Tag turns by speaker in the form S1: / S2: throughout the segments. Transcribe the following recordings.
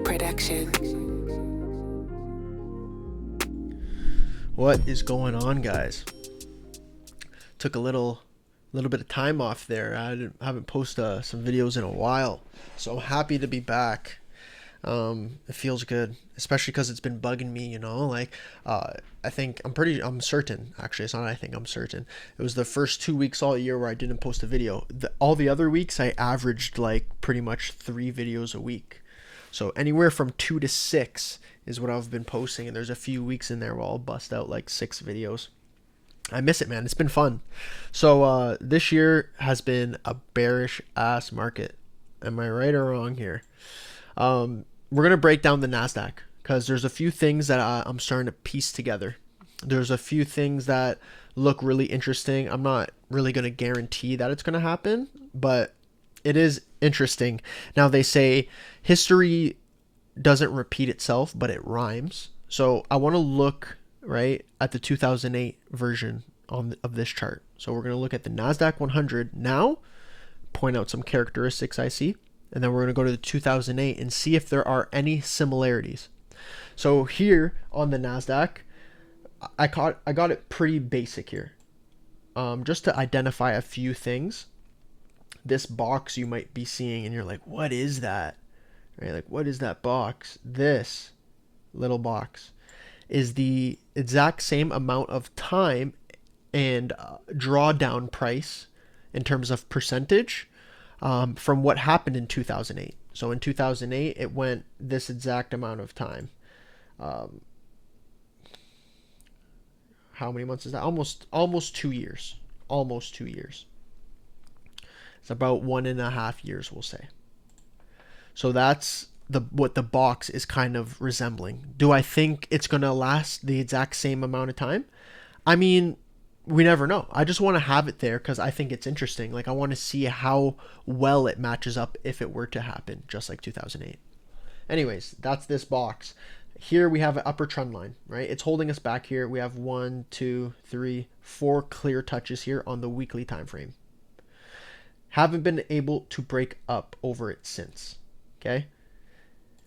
S1: Production.
S2: What is going on, guys? Took a little bit of time off there. I haven't posted some videos in a while, so I'm happy to be back. It feels good, especially because it's been bugging me, you know, like, I'm certain, actually, it's not I'm certain. It was the first 2 weeks all year where I didn't post a video. All the other weeks, I averaged like pretty much 3 videos a week. So anywhere from 2 to 6 is what I've been posting, and there's a few weeks in there where I'll bust out like 6 videos. I miss it, man. It's been fun. So this year has been a bearish ass market. Am I right or wrong here? We're going to break down the Nasdaq because there's a few things that I'm starting to piece together. There's a few things that look really interesting. I'm not really going to guarantee that it's going to happen, but it is interesting. Now, they say history doesn't repeat itself, but it rhymes. So I want to look right at the 2008 version of this chart. So we're going to look at the Nasdaq 100 now, point out some characteristics I see, and then we're going to go to the 2008 and see if there are any similarities. So here on the Nasdaq, I got it pretty basic here, just to identify a few things. This box you might be seeing and you're like, what is that? Right? Like, what is that box? This little box is the exact same amount of time and drawdown price in terms of percentage from what happened in 2008. So in 2008, it went this exact amount of time. How many months is that? Almost 2 years. Almost 2 years. It's about 1.5 years, we'll say. So that's what the box is kind of resembling. Do I think it's going to last the exact same amount of time? I mean, we never know. I just want to have it there because I think it's interesting. Like, I want to see how well it matches up if it were to happen, just like 2008. Anyways, that's this box. Here we have an upper trend line, right? It's holding us back here. We have 1, 2, 3, 4 clear touches here on the weekly time frame. Haven't been able to break up over it since. Okay,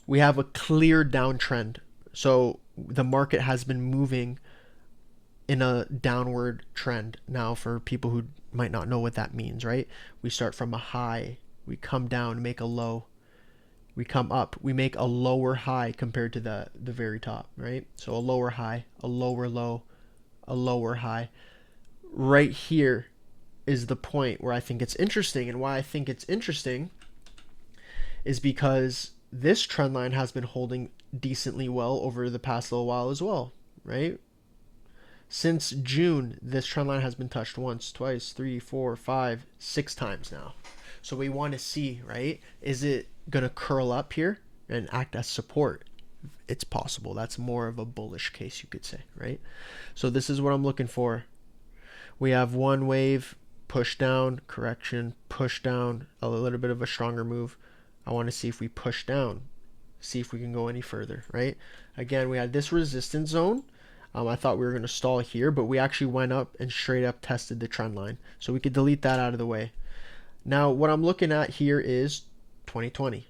S2: we have a clear downtrend. So the market has been moving in a downward trend. Now, for people who might not know what that means, right? We start from a high, we come down, make a low, we come up, we make a lower high compared to the very top, right? So a lower high, a lower low, a lower high. Right here is the point where I think it's interesting. And why I think it's interesting is because this trend line has been holding decently well over the past little while as well, right? Since June, this trend line has been touched once, twice, 3, 4, 5, 6 times now. So we want to see, right? Is it going to curl up here and act as support? It's possible. That's more of a bullish case, you could say, right? So this is what I'm looking for. We have one wave, push down, correction, push down, a little bit of a stronger move. I want to see if we push down, see if we can go any further, right? Again, we had this resistance zone. I thought we were going to stall here, but we actually went up and straight up tested the trend line. So we could delete that out of the way. Now, what I'm looking at here is 2020,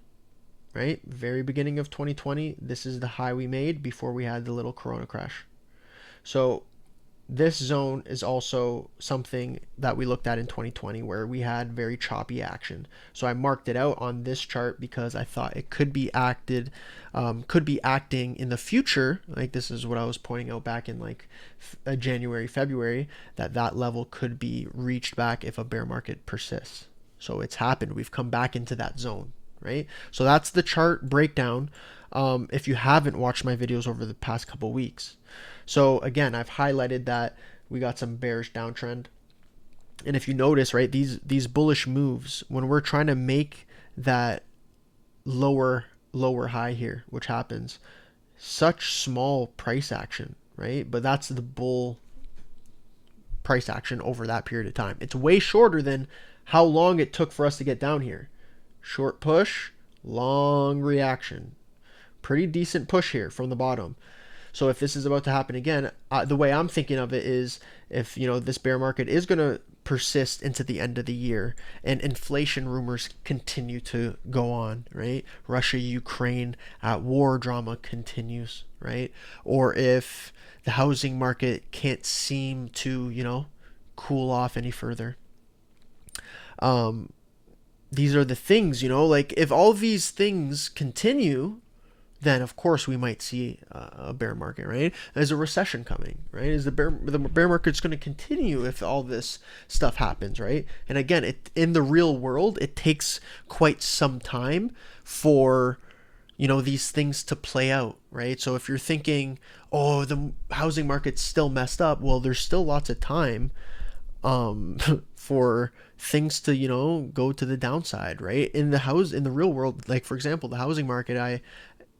S2: right? Very beginning of 2020. This is the high we made before we had the little Corona crash. So this zone is also something that we looked at in 2020 where we had very choppy action. So I marked it out on this chart because I thought it could be acting in the future. Like, this is what I was pointing out back in like January, February, that level could be reached back if a bear market persists. So it's happened. We've come back into that zone, right? So that's the chart breakdown. If you haven't watched my videos over the past couple weeks. So again, I've highlighted that we got some bearish downtrend. And if you notice, right, these bullish moves, when we're trying to make that lower high here, which happens, such small price action, right? But that's the bull price action over that period of time. It's way shorter than how long it took for us to get down here. Short push, long reaction, pretty decent push here from the bottom. So if this is about to happen again, the way I'm thinking of it is, if this bear market is going to persist into the end of the year and inflation rumors continue to go on, right? Russia Ukraine war drama continues, right? Or if the housing market can't seem to cool off any further. These are the things, like if all these things continue, then of course we might see a bear market, right? There's a recession coming, right? Is the bear market's going to continue if all this stuff happens, right? And again, in the real world, it takes quite some time for these things to play out, right? So if you're thinking, oh, the housing market's still messed up, well, there's still lots of time for things to go to the downside, right? In the real world, like for example, the housing market, I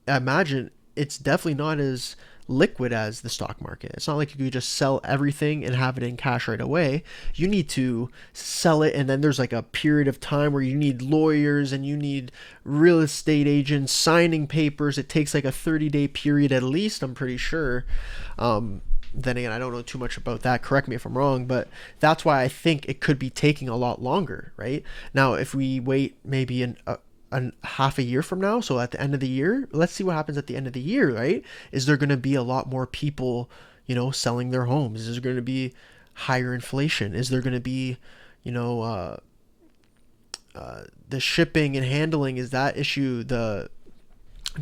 S2: imagine it's definitely not as liquid as the stock market. It's not like you could just sell everything and have it in cash right away. You need to sell it, and then there's like a period of time where you need lawyers and you need real estate agents signing papers. It takes like a 30-day period at least, I'm pretty sure. Then again, I don't know too much about that. Correct me if I'm wrong, but that's why I think it could be taking a lot longer, right? Now, if we wait maybe a half a year from now, so at the end of the year, let's see what happens at the end of the year, right? Is there going to be a lot more people, selling their homes? Is there going to be higher inflation? Is there going to be, the shipping and handling, is that issue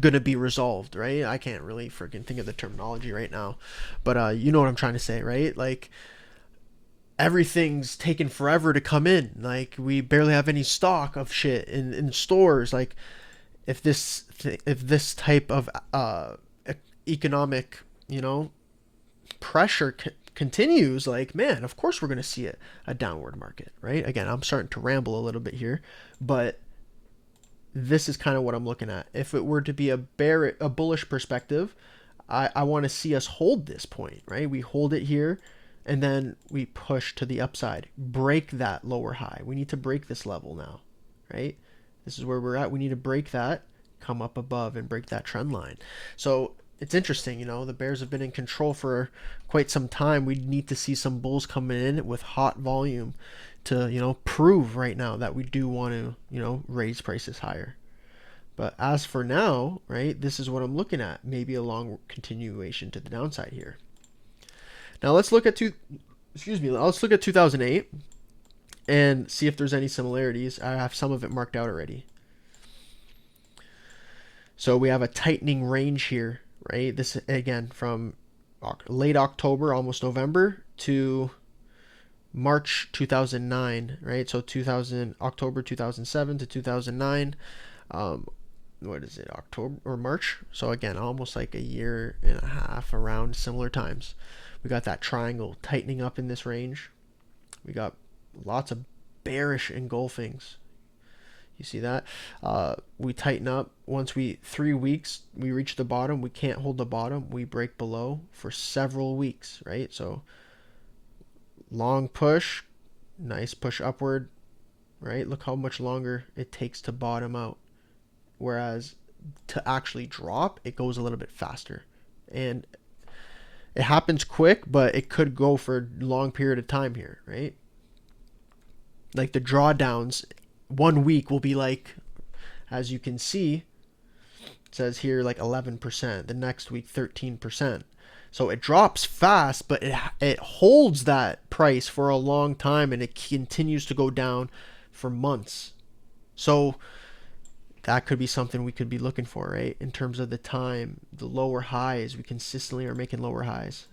S2: going to be resolved, right? I can't really freaking think of the terminology right now, but you know what I'm trying to say, right? Like, everything's taken forever to come in. Like, we barely have any stock of shit in stores. Like, if this type of economic pressure continues, like, man, of course we're going to see a downward market, right? Again, I'm starting to ramble a little bit here, but this is kind of what I'm looking at. If it were to be a bullish perspective, I want to see us hold this point, right? We hold it here, and then we push to the upside, break that lower high. We need to break this level now, right? This is where we're at. We need to break that, come up above, and break that trend line. So it's interesting, the Bears have been in control for quite some time. We need to see some bulls coming in with hot volume to, prove right now that we do want to, raise prices higher. But as for now, right, this is what I'm looking at. Maybe a long continuation to the downside here. Now let's look at let's look at 2008 and see if there's any similarities. I have some of it marked out already. So we have a tightening range here, right? This again from late October, almost November, to March 2009, right? So October 2007 to 2009. What is it, October or March? So again, almost like a year and a half, around similar times. We got that triangle tightening up in this range. We got lots of bearish engulfings. You see that? We tighten up. Once 3 weeks, we reach the bottom. We can't hold the bottom. We break below for several weeks, right? So long push, nice push upward, right? Look how much longer it takes to bottom out. Whereas to actually drop, it goes a little bit faster. And it happens quick, but it could go for a long period of time here, right? Like the drawdowns, 1 week will be like, as you can see, it says here like 11%. The next week, 13%. So it drops fast, but it holds that price for a long time, and it continues to go down for months. So that could be something we could be looking for, right? In terms of the time, the lower highs, we consistently are making lower highs.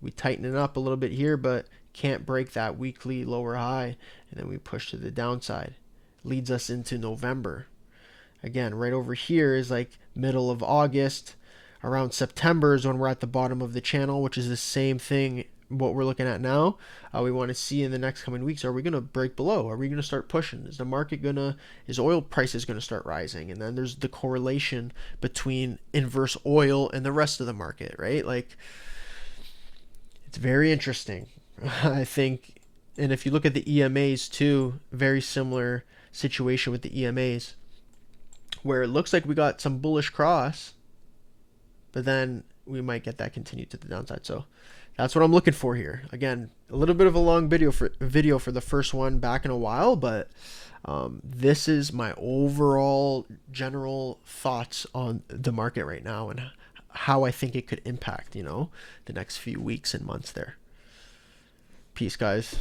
S2: We tighten it up a little bit here, but can't break that weekly lower high, and then we push to the downside. Leads us into November. Again, right over here is like middle of August. Around September is when we're at the bottom of the channel, which is the same thing what we're looking at now. We want to see in the next coming weeks, are we going to break below? Are we going to start pushing? Is oil prices going to start rising? And then there's the correlation between inverse oil and the rest of the market, right? Like, it's very interesting. I think, and if you look at the EMAs too, very similar situation with the EMAs, where it looks like we got some bullish cross, but then we might get that continued to the downside. So that's what I'm looking for here. Again, a little bit of a long video for the first one back in a while, but this is my overall general thoughts on the market right now and how I think it could impact, the next few weeks and months there. Peace, guys.